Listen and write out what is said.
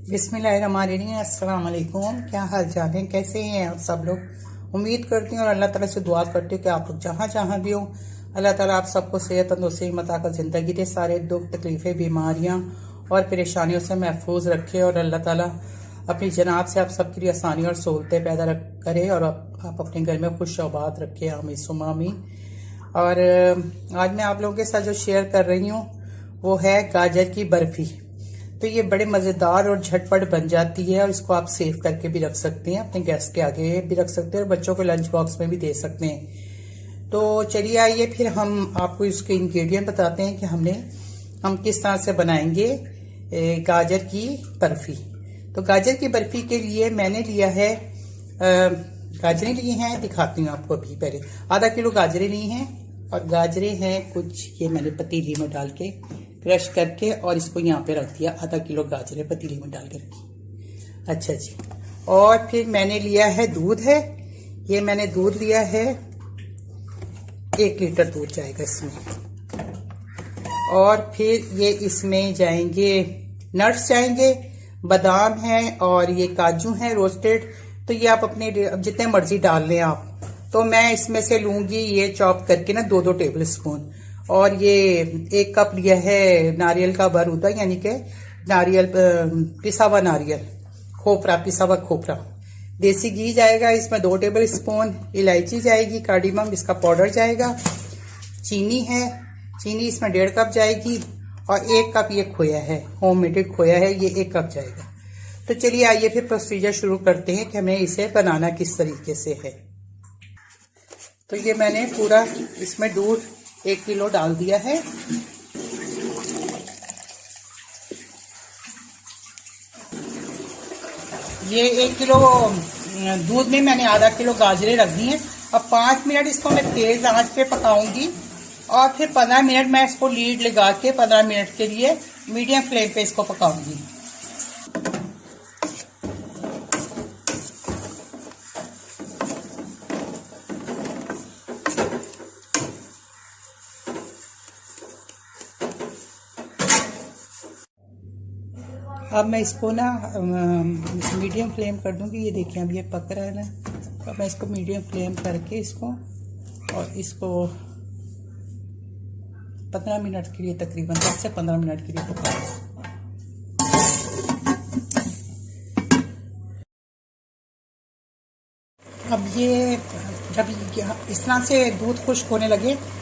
बिस्मिल्लाहिर्रहमानिर्रहीम। अस्सलाम वालेकुम। क्या हाल चाल है, कैसे हैं आप सब लोग। उम्मीद करती हूँ और अल्लाह ताला से दुआ करती हूँ कि आप लोग जहाँ जहाँ भी हो, अल्लाह ताला आप सबको सेहत तंदुरुस्ती मता ज़िंदगी दे, सारे दुख तकलीफ़ें बीमारियाँ और परेशानियों से महफूज रखे और अल्लाह ताला अपनी जनाब से आप सबके लिए आसानी और सहूलतें पैदा करे और आप अपने घर में खुश आबाद रखे। आमीन सुम्मा आमीन। और आज मैं आप लोगों के साथ जो शेयर कर रही हूँ वो है गाजर की बर्फी। तो ये बड़े मज़ेदार और झटपट बन जाती है और इसको आप सेव करके भी रख सकते हैं, अपने गेस्ट के आगे भी रख सकते हैं और बच्चों को लंच बॉक्स में भी दे सकते हैं। तो चलिए आइए फिर हम आपको इसके इंग्रेडिएंट बताते हैं कि हम किस तरह से बनाएंगे गाजर की बर्फी। तो गाजर की बर्फी के लिए मैंने लिया है गाजरें ली हैं, दिखाती हूँ आपको। अभी पहले आधा किलो गाजरें ली हैं और गाजरें हैं कुछ, ये मैंने पतीली में डाल के क्रश करके और इसको यहाँ पे रख दिया। आधा किलो गाजरें पतीली में डाल के रखी। अच्छा जी। और फिर मैंने लिया है दूध है, ये मैंने दूध लिया है 1 लीटर दूध जाएगा इसमें। और फिर ये इसमें जाएंगे नट्स जाएंगे, बादाम है और ये काजू है रोस्टेड। तो ये आप अपने जितने मर्जी डाल लें आप। तो मैं इसमें से लूंगी ये चॉप करके ना 2-2 टेबल स्पून। और ये 1 कप लिया है नारियल का बरूदा, यानी कि नारियल पिसा हुआ नारियल, खोपरा, पिसा हुआ खोपरा। देसी घी जाएगा इसमें 2 टेबल स्पून। इलायची जाएगी, कार्डिमम इसका पाउडर जाएगा। चीनी है, चीनी इसमें 1.5 कप जाएगी। और 1 कप ये खोया है, होममेड खोया है, ये 1 कप जाएगा। तो चलिए आइए फिर प्रोसीजर शुरू करते हैं कि हमें इसे बनाना किस तरीके से है। तो ये मैंने पूरा इसमें दूध 1 किलो डाल दिया है। ये 1 किलो दूध में मैंने आधा किलो गाजरें रख दी हैं। अब 5 मिनट इसको मैं तेज आंच पे पकाऊंगी और फिर 15 मिनट मैं इसको लीड लगा के 15 मिनट के लिए मीडियम फ्लेम पे इसको पकाऊंगी। अब मैं इसको ना मीडियम फ्लेम कर दूंगी। ये देखिए अब ये पक रहा है ना। अब मैं इसको मीडियम फ्लेम करके इसको और इसको 15 मिनट के लिए, तकरीबन 10 से 15 मिनट के लिए पकाऊंगी। अब ये जब इस तरह से दूध खुश्क होने लगे